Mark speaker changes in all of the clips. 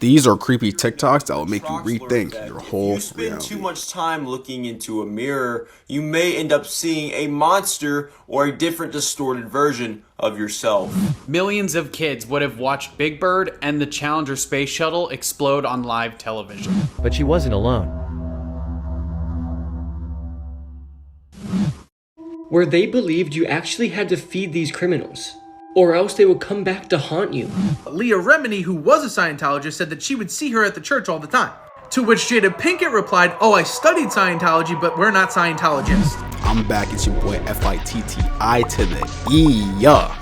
Speaker 1: These are creepy TikToks that will make you rethink your whole
Speaker 2: If you spend
Speaker 1: reality.
Speaker 2: too much time looking into a mirror, you may end up seeing a monster or a different distorted version of yourself.
Speaker 3: Millions of kids would have watched Big Bird and the Challenger space shuttle explode on live television.
Speaker 4: But she wasn't alone.
Speaker 5: Where they believed you actually had to feed these criminals, or else they would come back to haunt you.
Speaker 6: Leah Remini, who was a Scientologist, said that she would see her at the church all the time. To which Jada Pinkett replied, "Oh, I studied Scientology, but we're not Scientologists."
Speaker 1: I'm back, it's your boy Fittie to the E, yeah.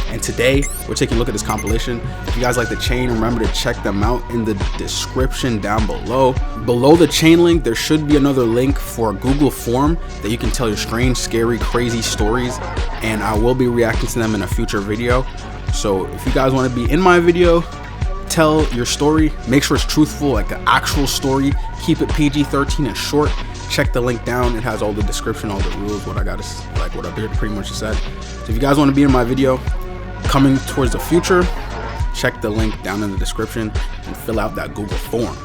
Speaker 1: And today, we're taking a look at this compilation. If you guys like the chain, remember to check them out in the description down below. Below the chain link, there should be another link for a Google form that you can tell your strange, scary, crazy stories. And I will be reacting to them in a future video. So if you guys want to be in my video, tell your story. Make sure it's truthful, like the actual story. Keep it PG-13 and short. Check the link down. It has all the description, all the rules, what I got to, like what I pretty much said. So if you guys want to be in my video, coming towards the future, check the link down in the description and fill out that Google form.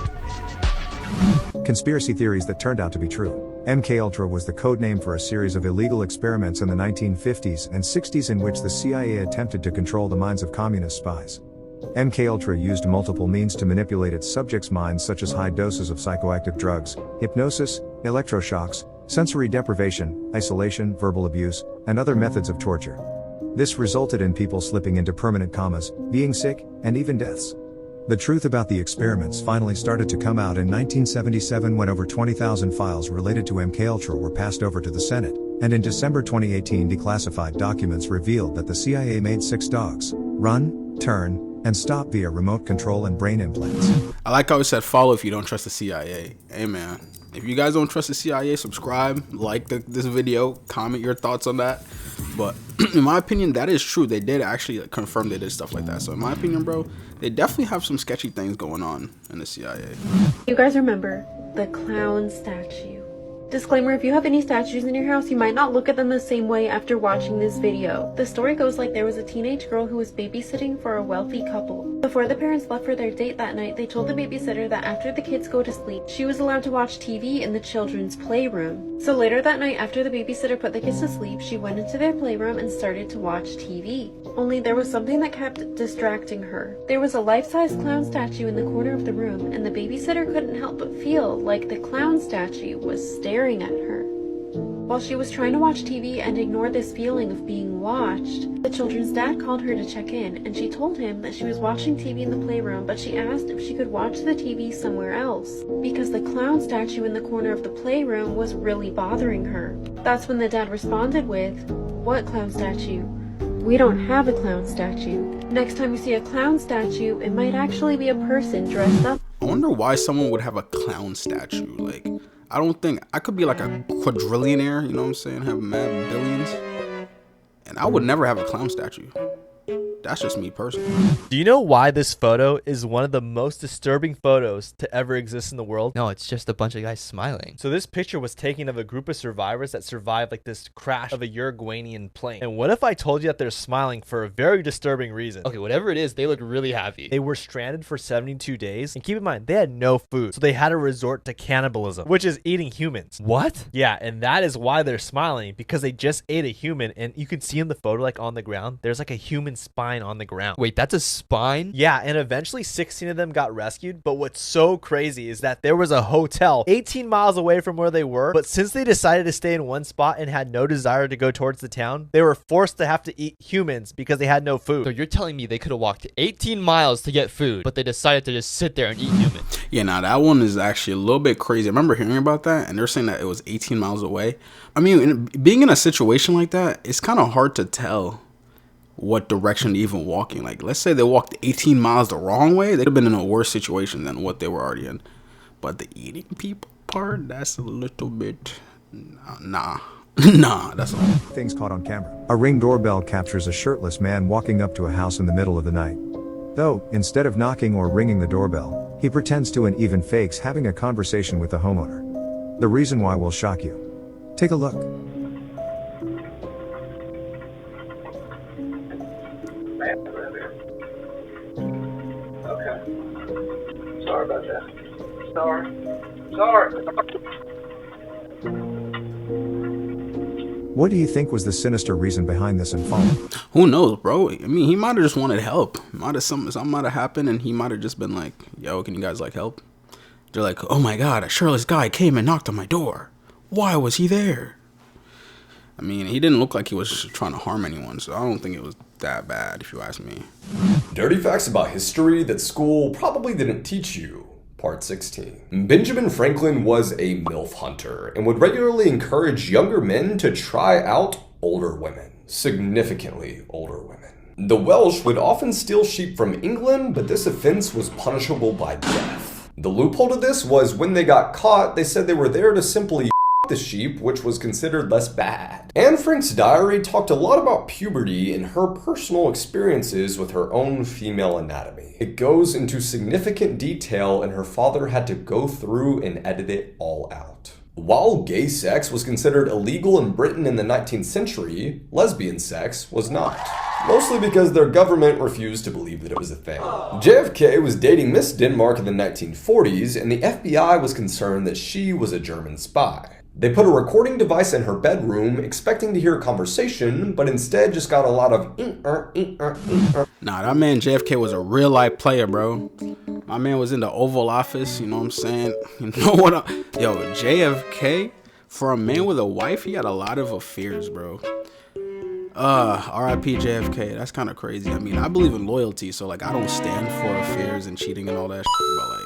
Speaker 7: Conspiracy theories that turned out to be true. MKUltra was the code name for a series of illegal experiments in the 1950s and 60s in which the CIA attempted to control the minds of communist spies. MKUltra used multiple means to manipulate its subjects' minds, such as high doses of psychoactive drugs, hypnosis, electroshocks, sensory deprivation, isolation, verbal abuse, and other methods of torture. This resulted in people slipping into permanent comas, being sick, and even deaths. The truth about the experiments finally started to come out in 1977 when over 20,000 files related to MKUltra were passed over to the Senate, and in December 2018 declassified documents revealed that the CIA made 6 dogs run, turn, and stop via remote control and brain implants.
Speaker 1: I like how it said follow if you don't trust the CIA. Hey man, if you guys don't trust the CIA, subscribe, like this video, comment your thoughts on that. But in my opinion, that is true. They did actually confirm they did stuff like that. So in my opinion, bro, they definitely have some sketchy things going on in the CIA.
Speaker 8: You guys remember the clown statue? Disclaimer, if you have any statues in your house, you might not look at them the same way after watching this video. The story goes like there was a teenage girl who was babysitting for a wealthy couple. Before the parents left for their date that night, they told the babysitter that after the kids go to sleep, she was allowed to watch TV in the children's playroom. So later that night, after the babysitter put the kids to sleep, she went into their playroom and started to watch TV. Only there was something that kept distracting her. There was a life-size clown statue in the corner of the room, and the babysitter couldn't help but feel like the clown statue was staring at her. While she was trying to watch TV and ignore this feeling of being watched, the children's dad called her to check in, and she told him that she was watching TV in the playroom, but she asked if she could watch the TV somewhere else, because the clown statue in the corner of the playroom was really bothering her. That's when the dad responded with, "What clown statue? We don't have a clown statue. Next time you see a clown statue, it might actually be a person dressed up."
Speaker 1: I wonder why someone would have a clown statue. Like, I don't think, I could be like a quadrillionaire, you know what I'm saying, have mad billions, and I would never have a clown statue. That's just me personally.
Speaker 4: Do you know why this photo is one of the most disturbing photos to ever exist in the world?
Speaker 9: No, it's just a bunch of guys smiling.
Speaker 4: So this picture was taken of a group of survivors that survived like this crash of a Uruguayan plane. And what if I told you that they're smiling for a very disturbing reason?
Speaker 9: Okay, whatever it is, they look really happy.
Speaker 4: They were stranded for 72 days. And keep in mind, they had no food. So they had to resort to cannibalism, which is eating humans.
Speaker 9: What?
Speaker 4: Yeah, and that is why they're smiling, because they just ate a human. And you can see in the photo, like on the ground, there's like a human spine on the ground.
Speaker 9: Wait, that's a spine?
Speaker 4: Yeah, and eventually 16 of them got rescued. But what's so crazy is that there was a hotel 18 miles away from where they were. But since they decided to stay in one spot and had no desire to go towards the town, they were forced to have to eat humans because they had no food.
Speaker 9: So you're telling me they could have walked 18 miles to get food, but they decided to just sit there and eat humans?
Speaker 1: Yeah, now that one is actually a little bit crazy. I remember hearing about that, and they're saying that it was 18 miles away. I mean, being in a situation like that, it's kind of hard to tell what direction they're even walking. Like, let's say they walked 18 miles the wrong way, they'd have been in a worse situation than what they were already in. But the eating people part, that's a little bit, nah, that's all.
Speaker 7: Things caught on camera. A Ring doorbell captures a shirtless man walking up to a house in the middle of the night. Though, instead of knocking or ringing the doorbell, he pretends to and even fakes having a conversation with the homeowner. The reason why will shock you. Take a look.
Speaker 10: Okay. Sorry about that. Sorry.
Speaker 7: What do you think was the sinister reason behind this infamy?
Speaker 1: Who knows, bro? I mean, he might have just wanted help. Something might have happened, and he might have just been like, yo, can you guys, like, help? They're like, oh my god, a shirtless guy came and knocked on my door. Why was he there? I mean, he didn't look like he was trying to harm anyone, so I don't think it was that bad, if you ask me.
Speaker 11: Dirty facts about history that school probably didn't teach you. Part 16. Benjamin Franklin was a MILF hunter and would regularly encourage younger men to try out older women. Significantly older women. The Welsh would often steal sheep from England, but this offense was punishable by death. The loophole to this was when they got caught, they said they were there to simply the sheep, which was considered less bad. Anne Frank's diary talked a lot about puberty and her personal experiences with her own female anatomy. It goes into significant detail, and her father had to go through and edit it all out. While gay sex was considered illegal in Britain in the 19th century, lesbian sex was not. Mostly because their government refused to believe that it was a thing. JFK was dating Miss Denmark in the 1940s, and the FBI was concerned that she was a German spy. They put a recording device in her bedroom, expecting to hear a conversation, but instead just got a lot of
Speaker 1: Nah, that man JFK was a real life player, bro. My man was in the Oval Office, you know what I'm saying? You know what yo, JFK, for a man with a wife, he had a lot of affairs, bro. RIP JFK, that's kind of crazy. I mean, I believe in loyalty, so like I don't stand for affairs and cheating and all that shit, but like,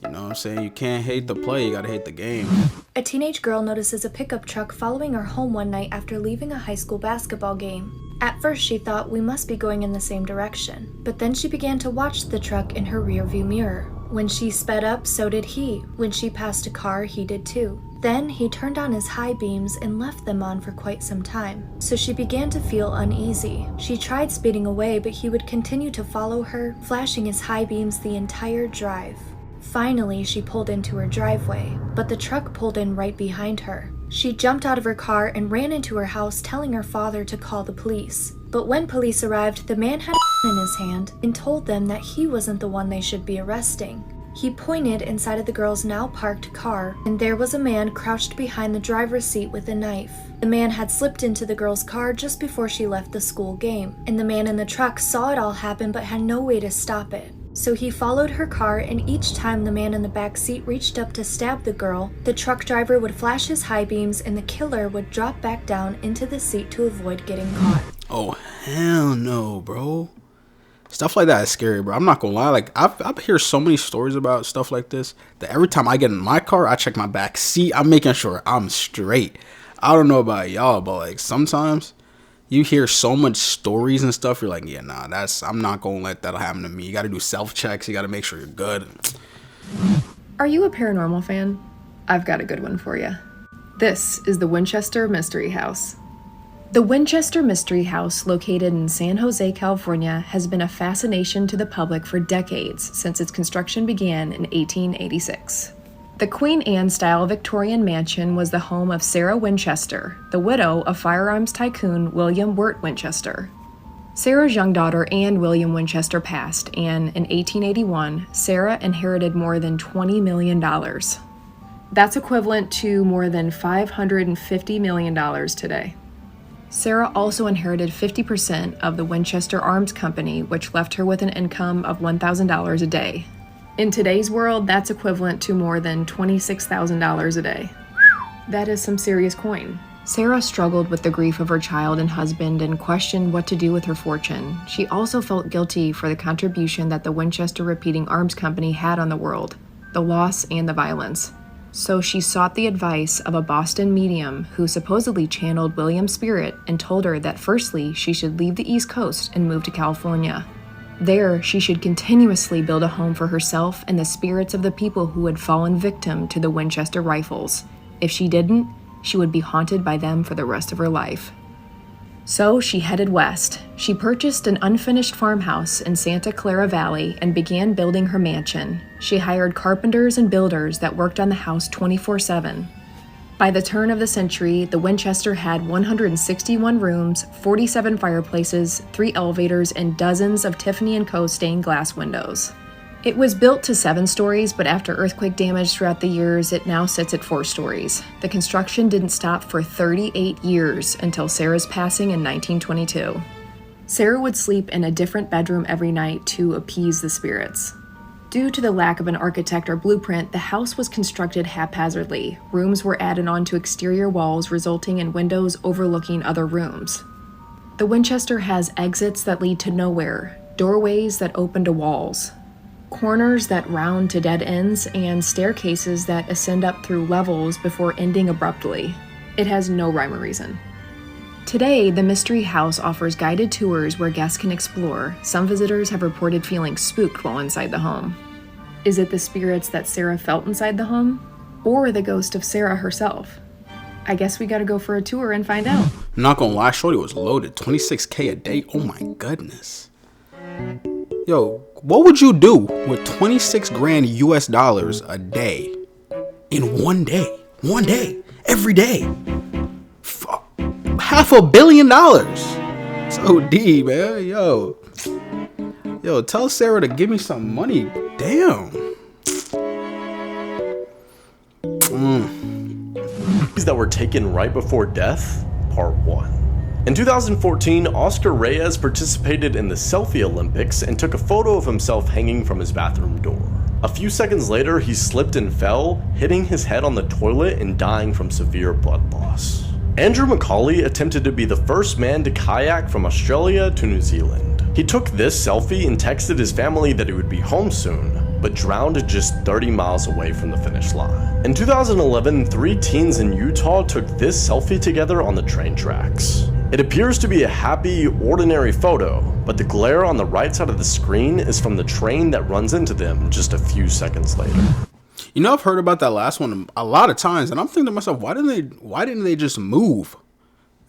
Speaker 1: you know what I'm saying? You can't hate the play, you gotta hate the game.
Speaker 12: A teenage girl notices a pickup truck following her home one night after leaving a high school basketball game. At first she thought we must be going in the same direction, but then she began to watch the truck in her rearview mirror. When she sped up, so did he. When she passed a car, he did too. Then he turned on his high beams and left them on for quite some time, so she began to feel uneasy. She tried speeding away, but he would continue to follow her, flashing his high beams the entire drive. Finally, she pulled into her driveway, but the truck pulled in right behind her. She jumped out of her car and ran into her house, telling her father to call the police. But when police arrived, the man had a in his hand and told them that he wasn't the one they should be arresting. He pointed inside of the girl's now parked car, and there was a man crouched behind the driver's seat with a knife. The man had slipped into the girl's car just before she left the school game, and the man in the truck saw it all happen but had no way to stop it. So he followed her car, and each time the man in the back seat reached up to stab the girl, the truck driver would flash his high beams and the killer would drop back down into the seat to avoid getting caught.
Speaker 1: Oh, hell no, bro. Stuff like that is scary, bro. I'm not gonna lie. Like, I've heard so many stories about stuff like this that every time I get in my car, I check my back seat. I'm making sure I'm straight. I don't know about y'all, but like sometimes you hear so much stories and stuff. You're like, yeah, nah, I'm not gonna let that happen to me. You gotta do self-checks. You gotta make sure you're good.
Speaker 13: Are you a paranormal fan? I've got a good one for you. This is the Winchester Mystery House. The Winchester Mystery House, located in San Jose, California, has been a fascination to the public for decades since its construction began in 1886. The Queen Anne-style Victorian mansion was the home of Sarah Winchester, the widow of firearms tycoon William Wirt Winchester. Sarah's young daughter Anne William Winchester passed, and in 1881, Sarah inherited more than $20 million. That's equivalent to more than $550 million today. Sarah also inherited 50% of the Winchester Arms Company, which left her with an income of $1,000 a day. In today's world, that's equivalent to more than $26,000 a day. That is some serious coin. Sarah struggled with the grief of her child and husband and questioned what to do with her fortune. She also felt guilty for the contribution that the Winchester Repeating Arms Company had on the world, the loss and the violence. So she sought the advice of a Boston medium who supposedly channeled William's spirit and told her that firstly, she should leave the East Coast and move to California. There, she should continuously build a home for herself and the spirits of the people who had fallen victim to the Winchester rifles. If she didn't, she would be haunted by them for the rest of her life. So she headed west. She purchased an unfinished farmhouse in Santa Clara Valley and began building her mansion. She hired carpenters and builders that worked on the house 24/7. By the turn of the century, the Winchester had 161 rooms, 47 fireplaces, 3 elevators, and dozens of Tiffany & Co. stained glass windows. It was built to 7 stories, but after earthquake damage throughout the years, it now sits at 4 stories. The construction didn't stop for 38 years until Sarah's passing in 1922. Sarah would sleep in a different bedroom every night to appease the spirits. Due to the lack of an architect or blueprint, the house was constructed haphazardly. Rooms were added onto exterior walls, resulting in windows overlooking other rooms. The Winchester has exits that lead to nowhere, doorways that open to walls, corners that round to dead ends, and staircases that ascend up through levels before ending abruptly. It has no rhyme or reason. Today, the Mystery House offers guided tours where guests can explore. Some visitors have reported feeling spooked while inside the home. Is it the spirits that Sarah felt inside the home? Or the ghost of Sarah herself? I guess we gotta go for a tour and find out.
Speaker 1: I'm not gonna lie, shorty was loaded. 26K a day. Oh my goodness. Yo, what would you do with 26 grand US dollars a day in one day? One day, every day. $500 million. So D, man. Yo, tell Sarah to give me some money. Damn.
Speaker 14: That were taken right before death, part 1. In 2014, Oscar Reyes participated in the Selfie Olympics and took a photo of himself hanging from his bathroom door. A few seconds later, he slipped and fell, hitting his head on the toilet and dying from severe blood loss. Andrew Macaulay attempted to be the first man to kayak from Australia to New Zealand. He took this selfie and texted his family that he would be home soon, but drowned just 30 miles away from the finish line. In 2011, 3 teens in Utah took this selfie together on the train tracks. It appears to be a happy, ordinary photo, but the glare on the right side of the screen is from the train that runs into them just a few seconds later.
Speaker 1: You know, I've heard about that last one a lot of times, and I'm thinking to myself, why didn't they just move?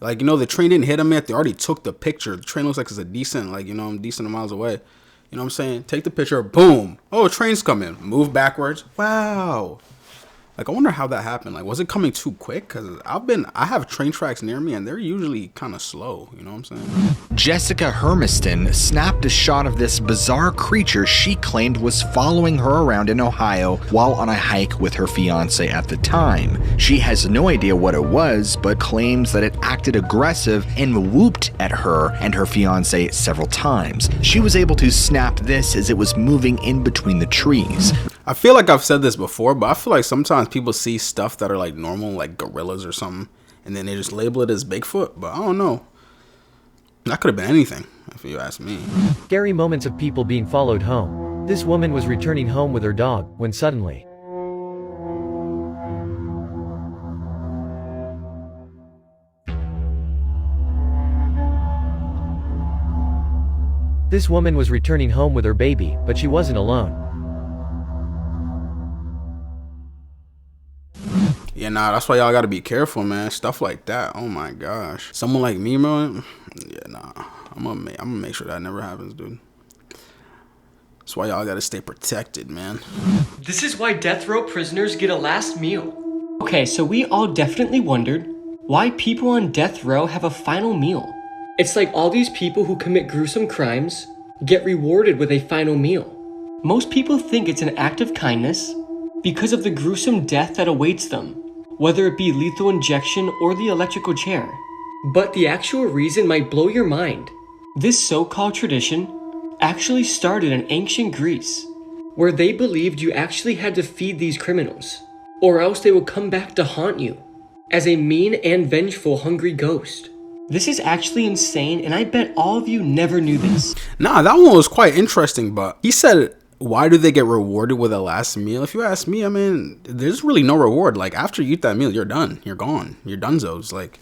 Speaker 1: Like, you know, the train didn't hit them yet. They already took the picture. The train looks like it's a decent, like, you know, decent miles away. You know what I'm saying? Take the picture, boom. Oh, a train's coming. Move backwards. Wow. Like, I wonder how that happened. Like, was it coming too quick? Because I have train tracks near me, and they're usually kind of slow. You know what I'm saying?
Speaker 15: Jessica Hermiston snapped a shot of this bizarre creature she claimed was following her around in Ohio while on a hike with her fiance at the time. She has no idea what it was, but claims that it acted aggressive and whooped at her and her fiance several times. She was able to snap this as it was moving in between the trees.
Speaker 1: I feel like I've said this before, but I feel like sometimes people see stuff that are like normal, like gorillas or something, and then they just label it as Bigfoot. But I don't know. That could have been anything, if you ask me.
Speaker 16: Scary moments of people being followed home. This woman was returning home with her dog when suddenly This woman was returning home with her baby, but she wasn't alone.
Speaker 1: Yeah, nah, that's why y'all gotta be careful, man. Stuff like that. Oh my gosh. Someone like me, man. Yeah, nah. I'm gonna make sure that never happens, dude. That's why y'all gotta stay protected, man.
Speaker 5: This is why death row prisoners get a last meal. Okay, so we all definitely wondered why people on death row have a final meal. It's like all these people who commit gruesome crimes get rewarded with a final meal. Most people think it's an act of kindness because of the gruesome death that awaits them, whether it be lethal injection or the electrical chair. But the actual reason might blow your mind. This so-called tradition actually started in ancient Greece, where they believed you actually had to feed these criminals, or else they would come back to haunt you as a mean and vengeful hungry ghost. This is actually insane, and I bet all of you never knew this.
Speaker 1: Nah, that one was quite interesting, but he said, why do they get rewarded with a last meal? If you ask me, I mean, there's really no reward. Like, after you eat that meal, you're done. You're gone. You're dunzos. Like,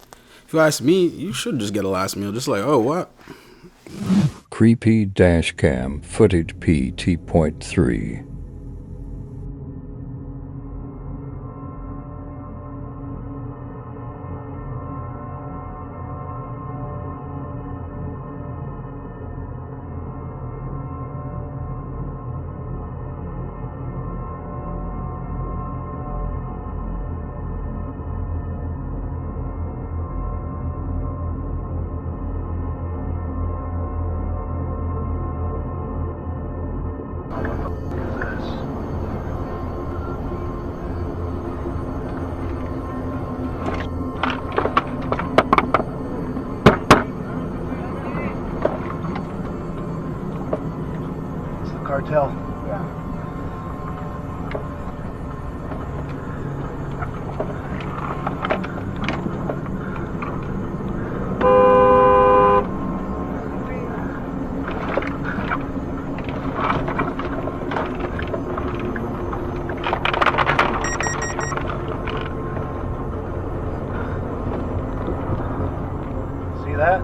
Speaker 1: if you ask me, you should just get a last meal. Just like, oh, what?
Speaker 17: Creepy dash cam footage p.48.
Speaker 10: hotel. See that?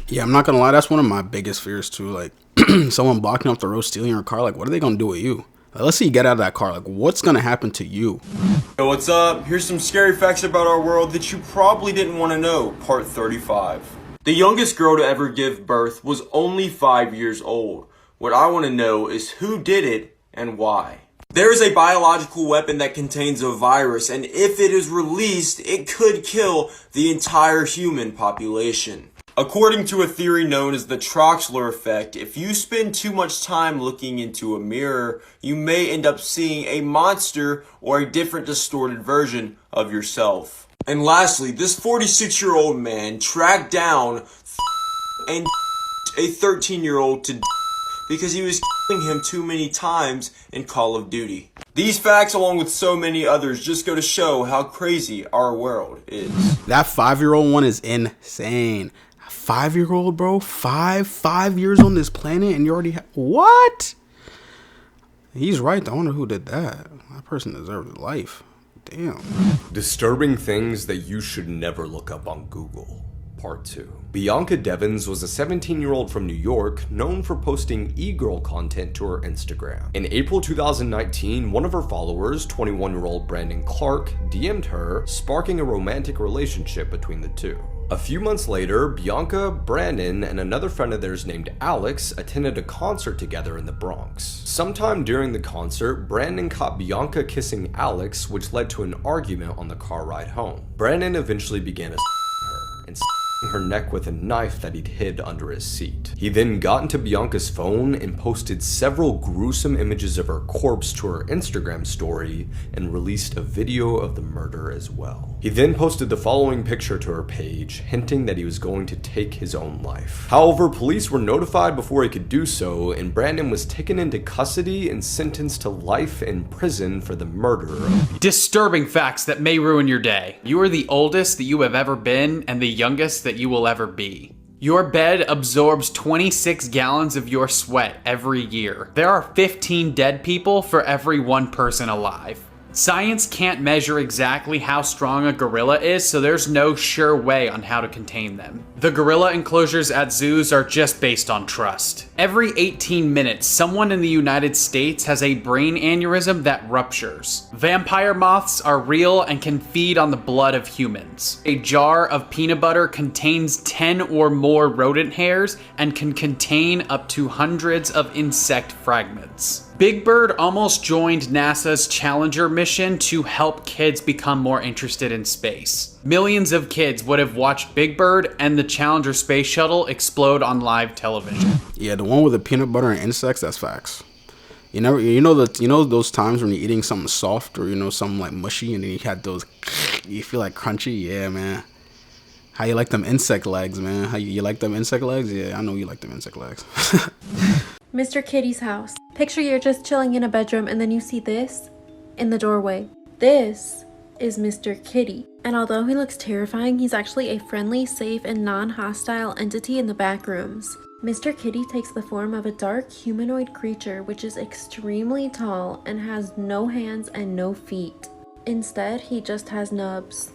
Speaker 1: Yeah, I'm not gonna lie, that's one of my biggest fears too. Like, someone blocking up the road, stealing your car. Like, what are they gonna do with you? Like, let's say you get out of that car. Like, what's gonna happen to you?
Speaker 2: Yo, what's up? Here's some scary facts about our world that you probably didn't want to know. Part 35. The youngest girl to ever give birth was only 5 years old. What I want to know is who did it and why. There is a biological weapon that contains a virus, and if it is released, it could kill the entire human population. According to a theory known as the Troxler effect, if you spend too much time looking into a mirror, you may end up seeing a monster or a different distorted version of yourself. And lastly, this 46-year-old man tracked down and a 13-year-old to because he was killing him too many times in Call of Duty. These facts, along with so many others, just go to show how crazy our world is.
Speaker 1: That 5-year-old one is insane. 5-year-old, bro, five years on this planet, and you already what? He's right. I wonder who did that. That person deserves life. Damn.
Speaker 11: Disturbing things that you should never look up on Google. Part 2. Bianca Devins was a 17-year-old from New York known for posting e-girl content to her Instagram. In April 2019, one of her followers, 21-year-old Brandon Clark, DM'd her, sparking a romantic relationship between the two. A few months later, Bianca, Brandon, and another friend of theirs named Alex attended a concert together in the Bronx. Sometime during the concert, Brandon caught Bianca kissing Alex, which led to an argument on the car ride home. Brandon eventually began her and her neck with a knife that he'd hid under his seat. He then got into Bianca's phone and posted several gruesome images of her corpse to her Instagram story and released a video of the murder as well. He then posted the following picture to her page, hinting that he was going to take his own life. However, police were notified before he could do so, and Brandon was taken into custody and sentenced to life in prison for the murder of...
Speaker 3: Disturbing facts that may ruin your day. You are the oldest that you have ever been and the youngest that you will ever be. Your bed absorbs 26 gallons of your sweat every year. There are 15 dead people for every one person alive. Science can't measure exactly how strong a gorilla is, so there's no sure way on how to contain them. The gorilla enclosures at zoos are just based on trust. Every 18 minutes, someone in the United States has a brain aneurysm that ruptures. Vampire moths are real and can feed on the blood of humans. A jar of peanut butter contains 10 or more rodent hairs and can contain up to hundreds of insect fragments. Big Bird almost joined NASA's Challenger mission to help kids become more interested in space. Millions of kids would have watched Big Bird and the Challenger space shuttle explode on live television.
Speaker 1: Yeah, the one with the peanut butter and insects, that's facts. You know those times when you're eating something soft or something like mushy and then you had those, you feel like crunchy? Yeah, man. How you like them insect legs, man? How you like them insect legs? Yeah, I know you like them insect legs.
Speaker 8: Mr. Kitty's house. Picture you're just chilling in a bedroom and then you see this in the doorway. This is Mr. Kitty. And although he looks terrifying, he's actually a friendly, safe, and non-hostile entity in the back rooms. Mr. Kitty takes the form of a dark humanoid creature which is extremely tall and has no hands and no feet. Instead, he just has nubs.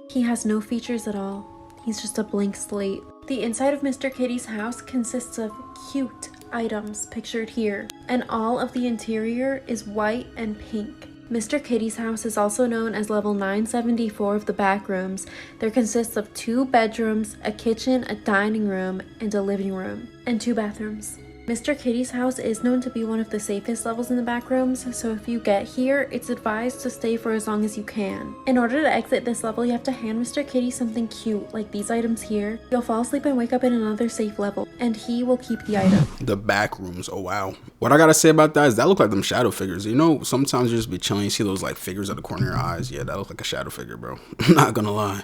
Speaker 8: He has no features at all. He's just a blank slate. The inside of Mr. Kitty's house consists of cute items pictured here, and all of the interior is white and pink. Mr. Kitty's house is also known as level 974 of the back rooms. There consists of 2 bedrooms, a kitchen, a dining room, and a living room, and 2 bathrooms. Mr. Kitty's house is known to be one of the safest levels in the back rooms, so if you get here, it's advised to stay for as long as you can. In order to exit this level, you have to hand Mr. Kitty something cute, like these items here. You'll fall asleep and wake up in another safe level, and he will keep the item.
Speaker 1: The back rooms, oh wow. What I gotta say about that is that look like them shadow figures. You know, sometimes you just be chilling, you see those like figures at the corner of your eyes. Yeah, that look like a shadow figure, bro. I'm not gonna lie.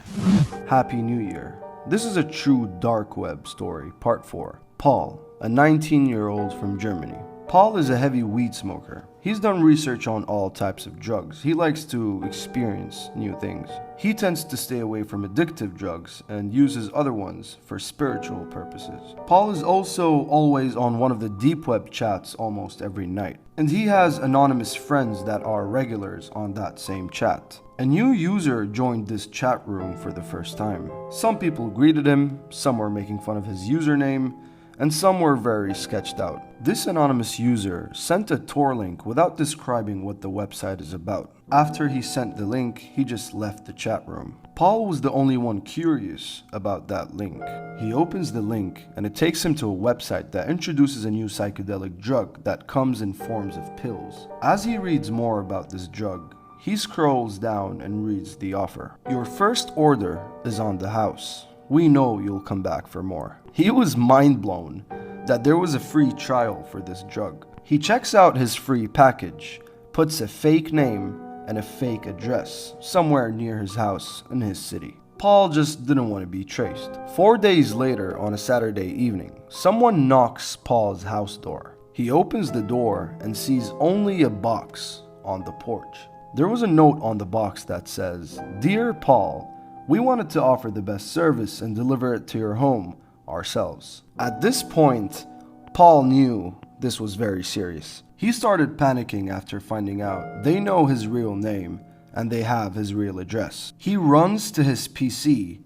Speaker 18: Happy New Year. This is a true dark web story, part 4. Paul, a 19-year-old from Germany. Paul is a heavy weed smoker. He's done research on all types of drugs. He likes to experience new things. He tends to stay away from addictive drugs and uses other ones for spiritual purposes. Paul is also always on one of the deep web chats almost every night. And he has anonymous friends that are regulars on that same chat. A new user joined this chat room for the first time. Some people greeted him, some were making fun of his username, and some were very sketched out. This anonymous user sent a Tor link without describing what the website is about. After he sent the link, he just left the chat room. Paul was the only one curious about that link. He opens the link and it takes him to a website that introduces a new psychedelic drug that comes in forms of pills. As he reads more about this drug, he scrolls down and reads the offer. Your first order is on the house. We know you'll come back for more. He was mind blown that there was a free trial for this drug. He checks out his free package, puts a fake name and a fake address somewhere near his house in his city. Paul just didn't want to be traced. 4 days later, on a Saturday evening, someone knocks Paul's house door. He opens the door and sees only a box on the porch. There was a note on the box that says, "Dear Paul, we wanted to offer the best service and deliver it to your home ourselves." At this point, Paul knew this was very serious. He started panicking after finding out they know his real name and they have his real address. He runs to his PC,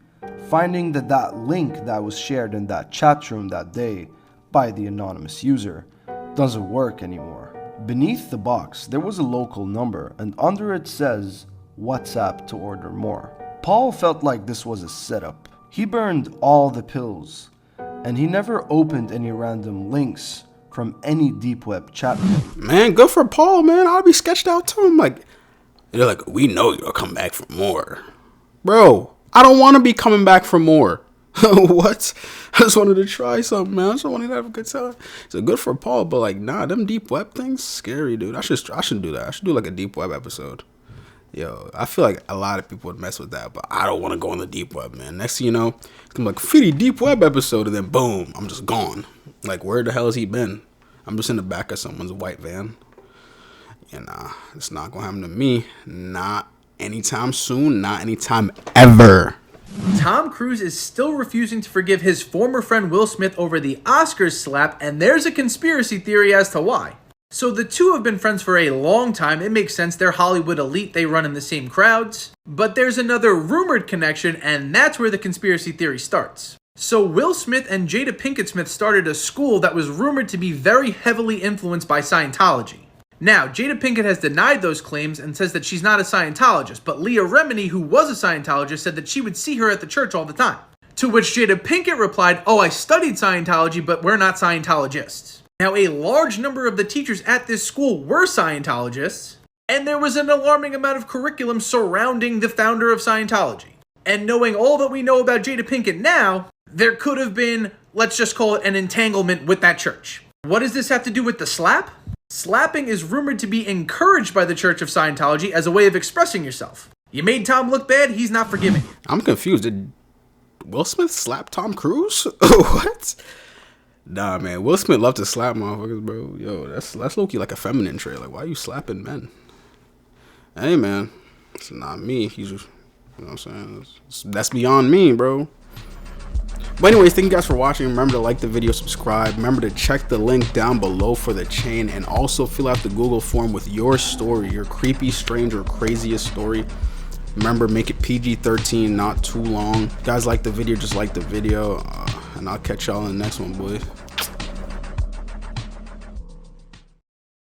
Speaker 18: finding that that link that was shared in that chat room that day by the anonymous user doesn't work anymore. Beneath the box, there was a local number, and under it says, "WhatsApp to order more." Paul felt like this was a setup. He burned all the pills, and he never opened any random links from any deep web chat room.
Speaker 1: Man, good for Paul, man. I'd be sketched out too. I'm like, they're like, "We know you'll come back for more." Bro, I don't want to be coming back for more. What? I just wanted to try something, man. I just wanted to have a good time. So good for Paul, but like, nah, them deep web things, scary, dude. I should do that. I should do like a deep web episode. Yo, I feel like a lot of people would mess with that, but I don't want to go on the deep web, man. Next thing you know, it's gonna be like Fittie deep web episode, and then boom, I'm just gone. Like, where the hell has he been? I'm just in the back of someone's white van. Yeah, nah, it's not gonna happen to me. Not anytime soon. Not anytime ever.
Speaker 6: Tom Cruise is still refusing to forgive his former friend Will Smith over the Oscars slap, and there's a conspiracy theory as to why. So the two have been friends for a long time. It makes sense, they're Hollywood elite, they run in the same crowds. But there's another rumored connection, and that's where the conspiracy theory starts. So Will Smith and Jada Pinkett Smith started a school that was rumored to be very heavily influenced by Scientology. Now, Jada Pinkett has denied those claims and says that she's not a Scientologist, but Leah Remini, who was a Scientologist, said that she would see her at the church all the time. To which Jada Pinkett replied, "Oh, I studied Scientology, but we're not Scientologists." Now, a large number of the teachers at this school were Scientologists, and there was an alarming amount of curriculum surrounding the founder of Scientology. And knowing all that we know about Jada Pinkett now, there could have been, let's just call it an entanglement with that church. What does this have to do with the slap? Slapping is rumored to be encouraged by the Church of Scientology as a way of expressing yourself. You made Tom look bad, he's not forgiving you.
Speaker 1: I'm confused. Did Will Smith slap Tom Cruise? What? Nah, man. Will Smith loved to slap motherfuckers, bro. Yo, that's low-key like a feminine trait. Like, why are you slapping men? Hey, man. It's not me. He's just, you know what I'm saying? That's beyond me, bro. But anyways, thank you guys for watching. Remember to like the video, subscribe. Remember to check the link down below for the chain, and also fill out the Google form with your story, your creepy, strange, or craziest story. Remember, make it PG-13, not too long. If you guys like the video, just like the video, and I'll catch y'all in the next one, boys.